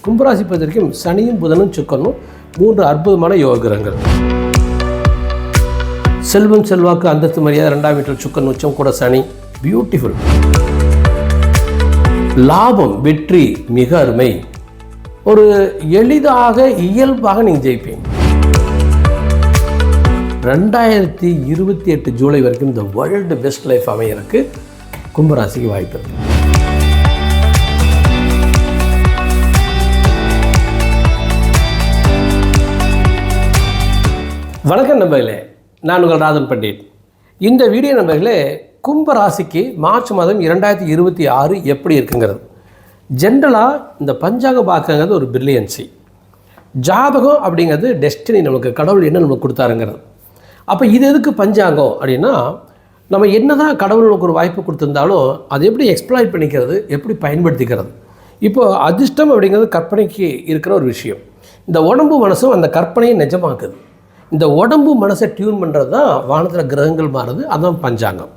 கும்பராசி பொறுத்தவரைக்கும் சனியும் புதனும் சுக்கரனும் 3 அற்புதமான யோக கிரகங்கள். செல்வம் செல்வாக்கு அந்தஸ்து மரியாதை 2ஆம் வீட்டில் சுக்கரன் உச்சம் கூட சனி பியூட்டிஃபுல். லாபம் வெற்றி மிக அருமை. ஒரு எளிதாக இயல்பாக நீங்கள் ஜெயிப்பீங்க. 2028 ஜூலை வரைக்கும் இந்த வேர்ல்டு பெஸ்ட் லைஃப் அமையறதுக்கு கும்பராசிக்கு வாய்ப்பு இருக்கு. வணக்கம் நண்பர்களே, நான் உங்கள் ராதன் பண்டிட். இந்த வீடியோ நண்பர்களே, கும்பராசிக்கு மார்ச் மாதம் 2026 எப்படி இருக்குங்கிறது. ஜென்ரலாக இந்த பஞ்சாங்க பார்க்கங்கிறது ஒரு பிரில்லியன்சி. ஜாதகம் அப்படிங்கிறது டெஸ்டினி, நமக்கு கடவுள் என்ன நமக்கு கொடுத்தாருங்கிறது. அப்போ இது எதுக்கு பஞ்சாங்கம் அப்படின்னா, நம்ம என்ன தான் கடவுள் நமக்கு ஒரு வாய்ப்பு கொடுத்துருந்தாலும் அதை எப்படி எக்ஸ்ப்ளாய்ட் பண்ணிக்கிறது, எப்படி பயன்படுத்திக்கிறது. இப்போது அதிர்ஷ்டம் அப்படிங்கிறது கற்பனைக்கு இருக்கிற ஒரு விஷயம். இந்த உடம்பு மனசும் அந்த கற்பனையை நிஜமாக்குது. இந்த உடம்பு மனசை டியூன் பண்ணுறது தான் வானத்தில் கிரகங்கள் மாறுறது, அதுதான் பஞ்சாங்கம்.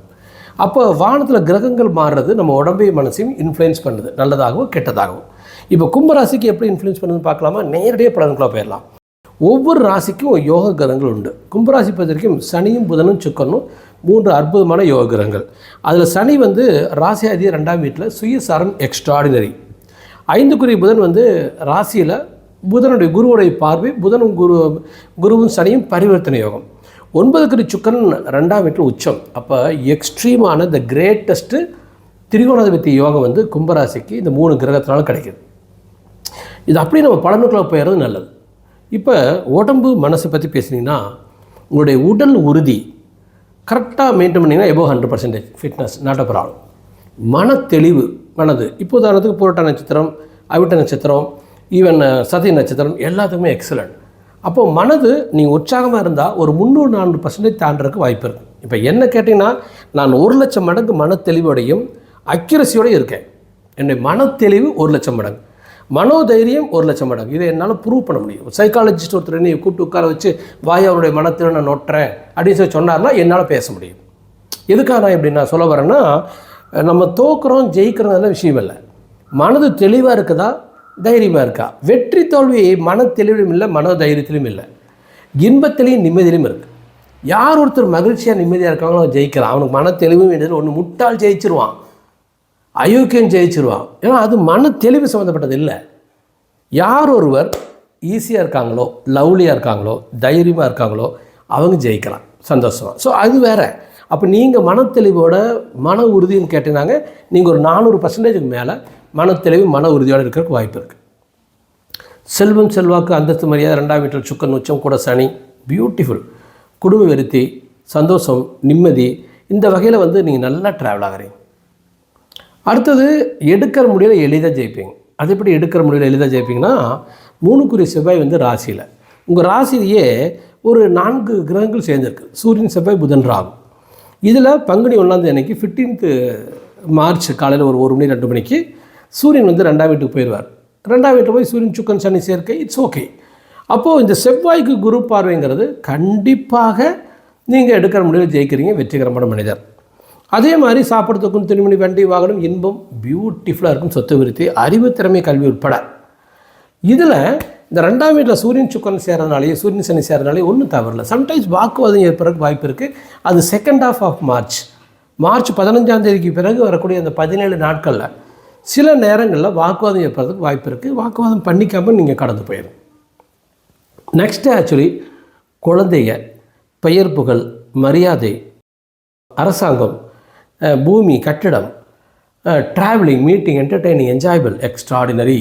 அப்போ வானத்தில் கிரகங்கள் மாறுறது நம்ம உடம்பையும் மனசையும் இன்ஃப்ளூயன்ஸ் பண்ணுது, நல்லதாகவும் கெட்டதாகவும். இப்போ கும்பராசிக்கு எப்படி இன்ஃப்ளூயன்ஸ் பண்ணுதுன்னு பார்க்கலாமா? நேரடியாக பலன்களாக போயிடலாம். ஒவ்வொரு ராசிக்கும் யோக கிரகங்கள் உண்டு. கும்பராசி பொறுத்த வரைக்கும் சனியும் புதனும் சுக்கரனும் 3 அற்புதமான யோக கிரகங்கள். அதில் சனி ராசியாதிபதி 2ஆம் வீட்டில் சுயசாரம் எக்ஸ்ட்ராடினரி. 5க்குரிய புதன் ராசியில் புதனுடைய குருவுடைய பார்வை, புதனும் குருவும் சனியும் பரிவர்த்தனை யோகம். 9க்குரிய சுக்கரன் 2ஆம் வீட்டில் உச்சம். அப்போ எக்ஸ்ட்ரீமான த கிரேட்டஸ்ட்டு திரிகோணாதிபதி யோகம் கும்பராசிக்கு இந்த 3 கிரகத்தினாலும் கிடைக்கிது. இது அப்படியே நம்ம பலனுக்குள்ள போயிடுறது நல்லது. இப்போ உடம்பு மனசை பற்றி பேசுனீங்கன்னா, உங்களுடைய உடல் உறுதி கரெக்டாக மெயின்டைன் பண்ணிங்கன்னா above 100% fitness, not a problem. மன தெளிவு, மனது இப்போ உதாரணத்துக்கு புரட்டாதி நட்சத்திரம், அவிட்ட நட்சத்திரம், ஈவன் சதய நட்சத்திரம் எல்லாத்துக்குமே எக்ஸலண்ட். அப்போது மனது நீங்கள் உற்சாகமாக இருந்தால் ஒரு 300-400% தாண்டறதுக்கு வாய்ப்பு இருக்குது. இப்போ என்ன கேட்டிங்கன்னா, நான் 1,00,000 மடங்கு மனத்தெளிவோடையும் அக்யூரஸியோடையும் இருக்கேன். என்னுடைய மனத்தெளிவு 1,00,000 மடங்கு, மனோதைரியம் 1,00,000 மடங்கு. இதை என்னால் ப்ரூவ் பண்ண முடியும். சைக்காலஜிஸ்ட் ஒருத்தர் என்னை கூப்பிட்டு உட்கார வச்சு அவருடைய மனத்தில் நான் நோட்டுறேன் அப்படின்னு சொல்லி சொன்னார்னா என்னால் பேச முடியும். எதுக்காக நான் இப்படி நான் சொல்ல வரேன்னா, நம்ம தோக்குறோம் ஜெயிக்கிறதுனால விஷயம் இல்லை. மனது தெளிவாக இருக்குதா, தைரியமாக இருக்கா. வெற்றி தோல்வி மன தெளிவிலும் இல்லை, மனோதைரியத்திலும் இல்லை, இன்பத்திலையும் நிம்மதியிலும் இருக்குது. யார் ஒருத்தர் மகிழ்ச்சியாக நிம்மதியாக இருக்காங்களோ அவன் ஜெயிக்கிறான். அவனுக்கு மன தெளிவும் வேண்டியது. ஒன்று முட்டாள் ஜெயிச்சிருவான், அயோக்கியம் ஜெயிச்சிருவான். ஏன்னா அது மன தெளிவு சம்மந்தப்பட்டது இல்லை. யார் ஒருவர் ஈஸியாக இருக்காங்களோ, லவ்லியாக இருக்காங்களோ, தைரியமாக இருக்காங்களோ அவங்க ஜெயிக்கலாம் சந்தோஷமாக. ஸோ அது வேறு. அப்போ நீங்கள் மனத்தெளிவோட மன உறுதின்னு கேட்டீங்கன்னாங்க, நீங்கள் ஒரு 400% மேலே மனத்தெளிவு மன உறுதியோடு இருக்கிறதுக்கு வாய்ப்பு இருக்குது. செல்வம் செல்வாக்கு அந்தஸ்து மரியாதை 2ஆம் வீட்டில் சுக்கரன் உச்சம் கூட சனி பியூட்டிஃபுல். குடும்ப விருத்தி, சந்தோஷம், நிம்மதி, இந்த வகையில் நீங்கள் நல்லா ட்ராவல் ஆகிறீங்க. அடுத்தது எடுக்கிற முடியல எளிதாக ஜெயிப்பீங்க. அது எப்படி எடுக்கிற முடியல எளிதாக ஜெயிப்பீங்கன்னா, 3க்குரிய செவ்வாய் ராசியில், உங்கள் ராசியிலேயே ஒரு 4 கிரகங்கள் சேர்ந்துருக்கு. சூரியன், செவ்வாய், புதன், ராகு. இதில் பங்குனி 1ஆம் தேதி அன்றைக்கி 15 மார்ச் காலையில் ஒரு 1 மணி 2 மணிக்கு சூரியன் 2ஆம் வீட்டுக்கு போயிடுவார். 2ஆம் வீட்டில் போய் சூரியன் சுக்கரன் சனி சேர்க்கை, இட்ஸ் ஓகே. அப்போது இந்த செவ்வாய்க்கு குரு பார்வைங்கிறது கண்டிப்பாக நீங்கள் எடுக்கிற முடிவில் ஜெயிக்கிறீங்க, வெற்றிகரமான மனிதர். அதே மாதிரி சாப்பிட்றதுக்கும் துணிமணி, வண்டி, வாகனம், இன்பம் பியூட்டிஃபுல்லாக இருக்கும். சொத்து விருத்தி, அறிவு, திறமை, கல்வி உட்பட. இதில் இந்த 2ஆம் வீட்டில் சூரியன் சுக்கரன் சேர்றதுனாலேயே, சூரியன் சனி சேர்றதுனாலே ஒன்றும் தவறில்லை. சம்டைம்ஸ் வாக்குவாதம் ஏற்படுறதுக்கு வாய்ப்பு இருக்குது. அது செகண்ட் ஹாஃப் ஆஃப் மார்ச் 15ஆம் தேதிக்கு பிறகு வரக்கூடிய அந்த 17 நாட்களில் சில நேரங்களில் வாக்குவாதம் ஏற்படுறதுக்கு வாய்ப்பு இருக்குது. வாக்குவாதம் பண்ணிக்காமல் நீங்கள் கடந்து போயிடும். நெக்ஸ்ட்டு ஆக்சுவலி குழந்தைங்க, பெயர் புகழ், மரியாதை, அரசாங்கம், பூமி, கட்டிடம், travelling, meeting, entertaining, enjoyable, extraordinary,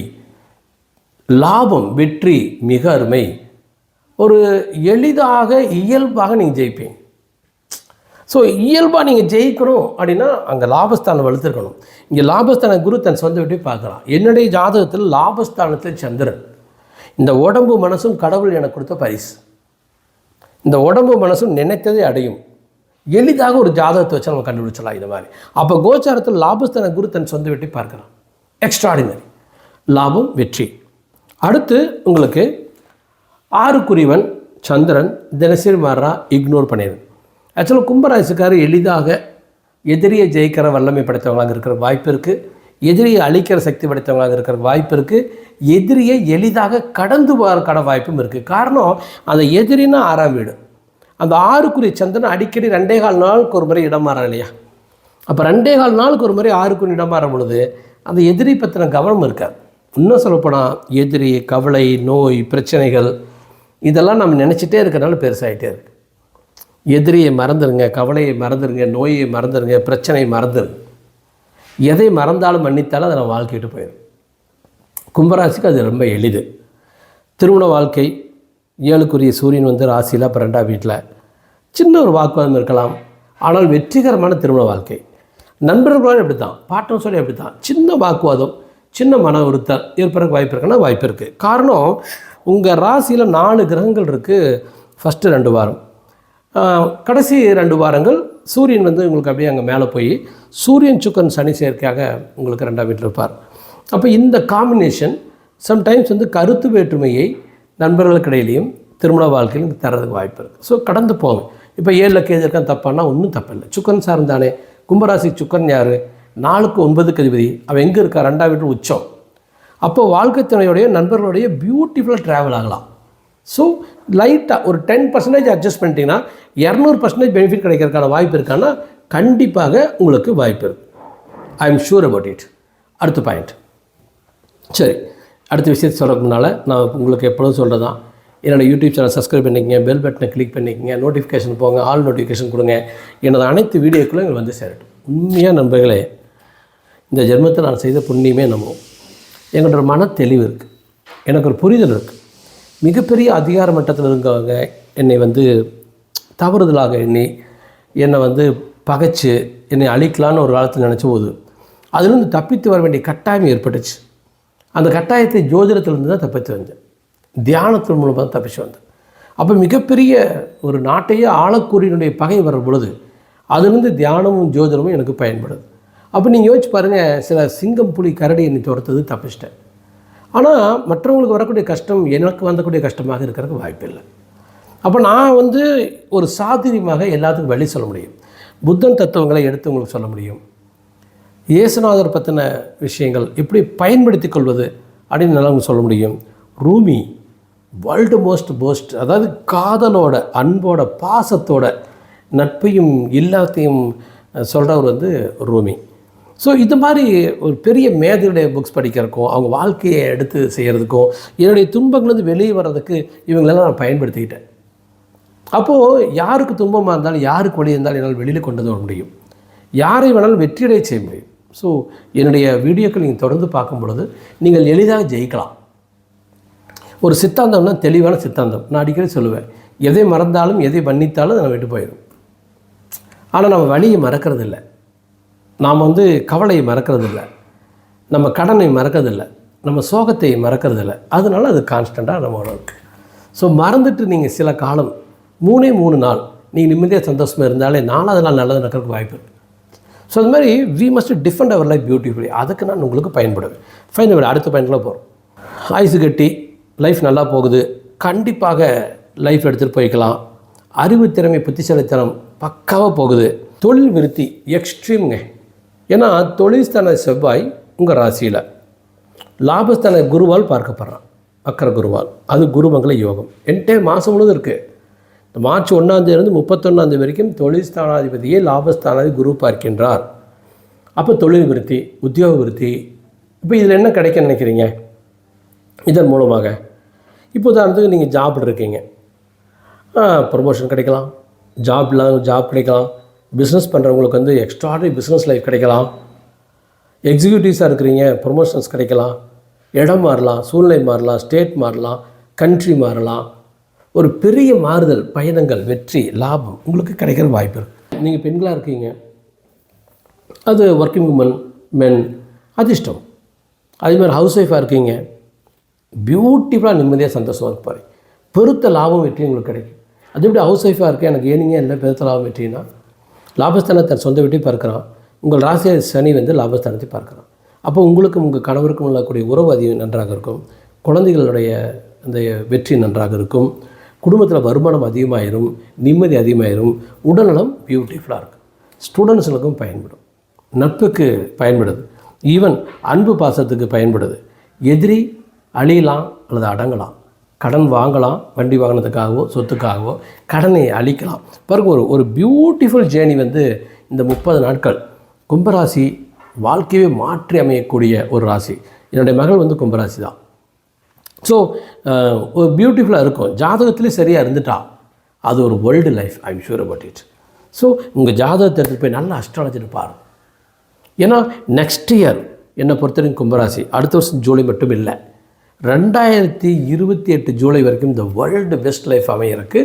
லாபம், வெற்றி மிக அருமை. ஒரு எளிதாக இயல்பாக நீங்கள் ஜெயிப்பீங்க. ஸோ இயல்பாக நீங்கள் ஜெயிக்கணும் அப்படின்னா அங்கே லாபஸ்தானம் வலுத்திருக்கணும். இங்கே லாபஸ்தான குரு தன் சொந்த வீட்டை பார்க்கலாம். என்னுடைய ஜாதகத்தில் லாபஸ்தானத்தில் சந்திரன். இந்த உடம்பு மனசும் கடவுள் எனக்கு கொடுத்த பரிசு. இந்த உடம்பு மனசும் நினைத்ததை அடையும். எளிதாக ஒரு ஜாதகத்தை வச்சு நம்ம கண்டுபிடிச்சலாம் இது மாதிரி. அப்போ கோச்சாரத்தில் லாபஸ்தான குரு தன் சொந்த வீட்டை பார்க்கலாம். எக்ஸ்ட்ராடினரி லாபம், வெற்றி. அடுத்து உங்களுக்கு 6க்குரியவன் சந்திரன் தினசரி மாறா, இக்னோர் பண்ணிடுது. ஆக்சுவலாக கும்பராசிக்காரர் எளிதாக எதிரியை ஜெயிக்கிற வல்லமை படைத்தவங்களாக இருக்கிற வாய்ப்பு இருக்குது. எதிரியை அழிக்கிற சக்தி படைத்தவங்களாக இருக்கிற வாய்ப்பு இருக்குது. எதிரியை எளிதாக கடந்து போகிற வாய்ப்பும் இருக்குது. காரணம், அந்த எதிரின்னா 6ஆம் வீடு. அந்த 6க்குரிய சந்திரன் அடிக்கடி 2.25 நாளுக்கு ஒரு முறை இடம் மாறான் இல்லையா? அப்போ 2.25 நாளுக்கு ஒரு முறை 6க்குரிய இடம் மாறும் பொழுது அந்த எதிரி பற்றின கவனம் இருக்காது. இன்னும் சொல்லப்போனால் எதிரி, கவலை, நோய், பிரச்சனைகள் இதெல்லாம் நம்ம நினச்சிட்டே இருக்கிறனால பெருசாகிட்டே இருக்குது. எதிரியை மறந்துடுங்க, கவலையை மறந்துடுங்க, நோயை மறந்துடுங்க, பிரச்சனையை மறந்துடுங்க. எதை மறந்தாலும் மன்னித்தாலும் அதை நம்ம வாழ்க்கை விட்டு போயிடும். கும்பராசிக்கு அது ரொம்ப எளிது. திருமண வாழ்க்கை, 7க்குரிய சூரியன் வந்து ராசியில், அப்போ 2ஆம் வீட்டில் சின்ன ஒரு வாக்குவாதம் இருக்கலாம். ஆனால் வெற்றிகரமான திருமண வாழ்க்கை. நண்பர்களோடு எப்படி தான், பார்ட்னர் சொல்லி எப்படி தான், சின்ன வாக்குவாதம், சின்ன மன உறுத்தல் ஏற்படுறதுக்கு வாய்ப்பு இருக்குன்னா வாய்ப்பு இருக்குது. காரணம், உங்கள் ராசியில் 4 கிரகங்கள் இருக்குது. ஃபஸ்ட்டு 2 வாரம், கடைசி 2 வாரங்கள் சூரியன் வந்து உங்களுக்கு அப்படியே அங்கே மேலே போய் சூரியன் சுக்கரன் சனி சேர்க்கையாக உங்களுக்கு 2ஆம் வீட்டில் இருப்பார். அப்போ இந்த காம்பினேஷன் சம்டைம்ஸ் வந்து கருத்து வேற்றுமையை நண்பர்களுக்கு இடையிலையும் திருமண வாழ்க்கையிலும் தரதுக்கு வாய்ப்பு இருக்குது. ஸோ கடந்து போகும். இப்போ 7ல் கேது இருக்கான் தப்பானா ஒன்றும் தப்பில்லை. சுக்கரன் சார்ந்தானே. கும்பராசி சுக்கரன் யார்? 4க்கு 9க்கு அதிபதி. அவன் எங்கே இருக்கா? 2ஆம் வீட்டு உச்சம். அப்போது வாழ்க்கை துணையோடைய நண்பர்களுடைய பியூட்டிஃபுல்லாக ட்ராவல் ஆகலாம். ஸோ லைட்டாக ஒரு 10% அட்ஜஸ்ட் பண்ணிட்டீங்கன்னா 200% பெனிஃபிட் கிடைக்கிறதுக்கான வாய்ப்பு இருக்கான்னா கண்டிப்பாக உங்களுக்கு வாய்ப்பு இருக்குது. I am sure about it. அடுத்த பாயிண்ட். சரி, அடுத்த விஷயத்தை சொல்கிறதுக்கு முன்னால் நான் உங்களுக்கு எப்பொழுதும் சொல்கிறது தான், என்னோடய யூடியூப் சேனல் சப்ஸ்கிரைப் பண்ணிக்கங்க, பெல் பட்டனை கிளிக் பண்ணிக்கங்க, நோட்டிஃபிகேஷன் போங்க, ஆல் நோட்டிஃபிகேஷன் கொடுங்க. எனது அனைத்து வீடியோக்களும் எங்களுக்கு வந்து சேரட்டும். உண்மையாக நண்பர்களே, இந்த ஜென்மத்தை நான் செய்த புண்ணியமே நம்புவோம். எங்களோட மன தெளிவு இருக்குது, எனக்கு ஒரு புரிதல் இருக்குது. மிகப்பெரிய அதிகார மட்டத்தில் இருக்கவங்க என்னை வந்து தவறுதலாக எண்ணி என்னை வந்து பகைச்சு என்னை அழிக்கலான்னு ஒரு காலத்தில் நினச்ச போது அதிலிருந்து தப்பித்து வர வேண்டிய கட்டாயம் ஏற்பட்டுச்சு. அந்த கட்டாயத்தை ஜோதிடத்திலிருந்து தான் தப்பித்து வந்தேன், தியானத்தின் மூலமாக தான் தப்பிச்சு வந்தேன். அப்போ மிகப்பெரிய ஒரு நாட்டையே ஆளக்கூறினுடைய பகை வர பொழுது அதுலேருந்து தியானமும் ஜோதிடமும் எனக்கு பயன்படுது. அப்போ நீங்கள் யோசிச்சு பாருங்கள், சில சிங்கம், புலி, கரடி என்னை துரத்தது தப்பிச்சிட்டேன். ஆனால் மற்றவங்களுக்கு வரக்கூடிய கஷ்டம் எனக்கு வந்தக்கூடிய கஷ்டமாக இருக்கிறதுக்கு வாய்ப்பு இல்லை. அப்போ நான் வந்து ஒரு சாதுரியமாக எல்லாத்துக்கும் வழி சொல்ல முடியும். புத்தன் தத்துவங்களை எடுத்து உங்களுக்கு சொல்ல முடியும். இயேசுநாதர் பற்றின விஷயங்கள் எப்படி பயன்படுத்தி கொள்வது அப்படின்னு நல்லா உங்களுக்கு சொல்ல முடியும். ரூமி வேர்ல்டு மோஸ்ட் போஸ்ட், அதாவது காதலோட, அன்போட, பாசத்தோட, நட்பையும் எல்லாத்தையும் சொல்கிறவர் வந்து ரூமி. ஸோ இது மாதிரி ஒரு பெரிய மேதையுடைய புக்ஸ் படிக்கிறதுக்கும் அவங்க வாழ்க்கையை எடுத்து செய்கிறதுக்கும் என்னுடைய துன்பங்கள்லேருந்து வெளியே வர்றதுக்கு இவங்களெல்லாம் நான் பயன்படுத்திக்கிட்டேன். அப்போது யாருக்கு துன்பமாக இருந்தாலும், யாருக்கு வழி இருந்தாலும் என்னால் வெளியில் கொண்டு வர முடியும், யாரை வேணாலும் வெற்றியடைய செய்ய முடியும். ஸோ என்னுடைய வீடியோக்கள் நீங்கள் தொடர்ந்து பார்க்கும் பொழுது நீங்கள் எளிதாக ஜெயிக்கலாம். ஒரு சித்தாந்தம்னா தெளிவான சித்தாந்தம். நான் அடிக்கடி சொல்லுவேன், எதை மறந்தாலும் எதை மன்னித்தாலும் அதை விட்டு போயிடும். ஆனால் நம்ம வழியை மறக்கிறது இல்லை, நாம் வந்து கவலையை மறக்கிறது இல்லை, நம்ம கடனை மறக்கிறதில்லை, நம்ம சோகத்தை மறக்கிறதில்லை. அதனால அது கான்ஸ்டண்ட்டாக நம்மளோட இருக்குது. ஸோ மறந்துட்டு நீங்கள் சில காலம் 3 நாள் நீங்கள் நிம்மதியாக சந்தோஷமாக இருந்தாலே 4வது நாள் நல்லது நடக்கிறதுக்கு வாய்ப்பு இருக்குது. ஸோ அது மாதிரி we must defend our life beautifully. அதுக்கு நான் உங்களுக்கு பயன்படுவேன். ஃபைனல் அடுத்த பாயிண்ட்டில் போகிறோம். ஆயுசு கட்டி லைஃப் நல்லா போகுது, கண்டிப்பாக லைஃப் எடுத்துகிட்டு போய்க்கலாம். அறிவு திறமை, புத்திசாலித்தனம் பக்காவாக போகுது. தொழில் விருத்தி எக்ஸ்ட்ரீம்ங்க. ஏன்னா தொழில்ஸ்தான செவ்வாய் உங்கள் ராசியில், லாபஸ்தான குருவால் பார்க்கப்படுறான், அக்கர குருவால். அது குருமங்கள யோகம் என்டையர் மாதம் முழுவதும் இருக்குது. இந்த மார்ச் 1ஆம் தேதியிலிருந்து 31ஆம் தேதி வரைக்கும் தொழில்ஸ்தானாதிபதியே லாபஸ்தானாதிபதி குரு பார்க்கின்றார். அப்போ தொழில் விருத்தி, உத்தியோக விருத்தி. இப்போ இதில் என்ன கிடைக்க நினைக்கிறீங்க? இதன் மூலமாக இப்போ உதாரணத்துக்கு நீங்கள் ஜாப் இருக்கீங்க, ப்ரொமோஷன் கிடைக்கலாம், ஜாப் கிடைக்கலாம். பிஸ்னஸ் பண்ணுறவங்களுக்கு வந்து எக்ஸ்ட்ராடனரி பிஸ்னஸ் லைஃப் கிடைக்கலாம். எக்ஸிக்யூட்டிவ்ஸாக இருக்கிறீங்க, ப்ரொமோஷன்ஸ் கிடைக்கலாம். இடம் மாறலாம், சூழ்நிலை மாறலாம், ஸ்டேட் மாறலாம், கண்ட்ரி மாறலாம். ஒரு பெரிய மாறுதல், பயணங்கள், வெற்றி, லாபம் உங்களுக்கு கிடைக்கிற வாய்ப்பு இருக்குது. நீங்கள் பெண்களாக இருக்கீங்க, அது ஒர்க்கிங் உமன், மென், அதிர்ஷ்டம். அதேமாதிரி ஹவுஸ் ஒய்ஃபாக இருக்கீங்க, பியூட்டிஃபுல்லாக நிம்மதியாக சந்தோஷமாக இருப்பார். பெருத்த லாபம், வெற்றி உங்களுக்கு கிடைக்கும். அது எப்படி ஹவுஸ் ஒய்ஃபாக இருக்கேன், எனக்கு ஏனிங்க இல்லை பெருத்த லாபம் வெற்றினா, லாபஸ்தானத்தை தன் சொந்த வீட்டையும் பார்க்குறான். உங்கள் ராசியை சனி வந்து லாபஸ்தானத்தை பார்க்குறான். அப்போ உங்களுக்கும் உங்கள் கணவருக்கும் உள்ளக்கூடிய உறவு அதிகம் நன்றாக இருக்கும். குழந்தைகளுடைய அந்த வெற்றி நன்றாக இருக்கும். குடும்பத்தில் வருமானம் அதிகமாயிரும், நிம்மதி அதிகமாயிரும். உடல்நலம் பியூட்டிஃபுல்லாக இருக்கும். ஸ்டூடெண்ட்ஸுகளுக்கும் பயன்படும், நட்புக்கு பயன்படுது. ஈவன் அன்பு பாசத்துக்கு பயன்படுது. எதிரி அழியலாம் அல்லது அடங்கலாம். கடன் வாங்கலாம், வண்டி வாங்கினதுக்காகவோ சொத்துக்காகவோ கடனை அழிக்கலாம். பாருங்க, ஒரு பியூட்டிஃபுல் ஜேர்னி வந்து இந்த 30 நாட்கள் கும்பராசி வாழ்க்கையை மாற்றி அமையக்கூடிய ஒரு ராசி. என்னுடைய மகள் வந்து கும்பராசி தான். ஸோ ஒரு பியூட்டிஃபுல்லாக இருக்கும். ஜாதகத்துலேயே சரியாக இருந்துட்டா அது ஒரு world life. I am sure about it. So உங்கள் ஜாதகத்தை எடுத்துகிட்டு போய் நல்லா அஸ்ட்ராலஜின்னு பாருங்க. ஏன்னா நெக்ஸ்ட் இயர் என்னை பொறுத்தவரைக்கும் கும்பராசி அடுத்த வருஷம் ஜூலை மட்டும் இல்லை, 2028 ஜூலை வரைக்கும் இந்த வேர்ல்டு பெஸ்ட் லைஃப் அமையறதுக்கு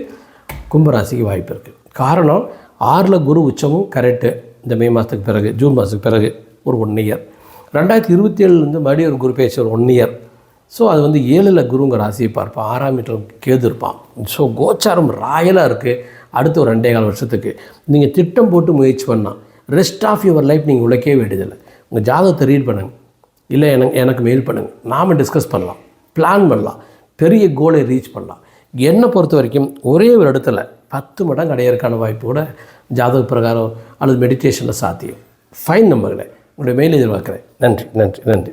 கும்பராசிக்கு வாய்ப்பு இருக்குது. காரணம் 6ல் குரு உச்சமும் கரெக்டு. இந்த மே மாதத்துக்கு பிறகு ஜூன் மாதத்துக்கு பிறகு ஒரு 1 இயர், 2027 மறுபடியும் ஒரு குரு பேச்சு ஒரு 1 இயர். ஸோ அது வந்து 7ல் குருங்கிற ராசியை பார்ப்பான், 6ஆம் வீட்டில் கேது இருப்பான். ஸோ கோச்சாரம் ராயலாக இருக்குது. அடுத்த ஒரு 2.25 வருஷத்துக்கு நீங்கள் திட்டம் போட்டு முயற்சி பண்ணால் ரெஸ்ட் ஆஃப் யுவர் லைஃப் நீங்கள் உழைக்கவே வேண்டியதில்லை. உங்கள் ஜாதகத்தை ரீட் பண்ணுங்கள், இல்லை எனக்கு மெயில் பண்ணுங்கள், நாம் டிஸ்கஸ் பண்ணலாம், பிளான் பண்ணலாம், பெரிய கோலை ரீச் பண்ணலாம். என்னை பொறுத்த வரைக்கும் ஒரே ஒரு இடத்துல 10 மடங்கு அடையிறதுக்கான வாய்ப்பு கூட ஜாதக பிரகாரம் அல்லது மெடிடேஷனில் சாத்தியம். ஃபைன் நம்பர்களே, உங்களுடைய மெயில் எதிர்பார்க்குறேன். நன்றி நன்றி நன்றி.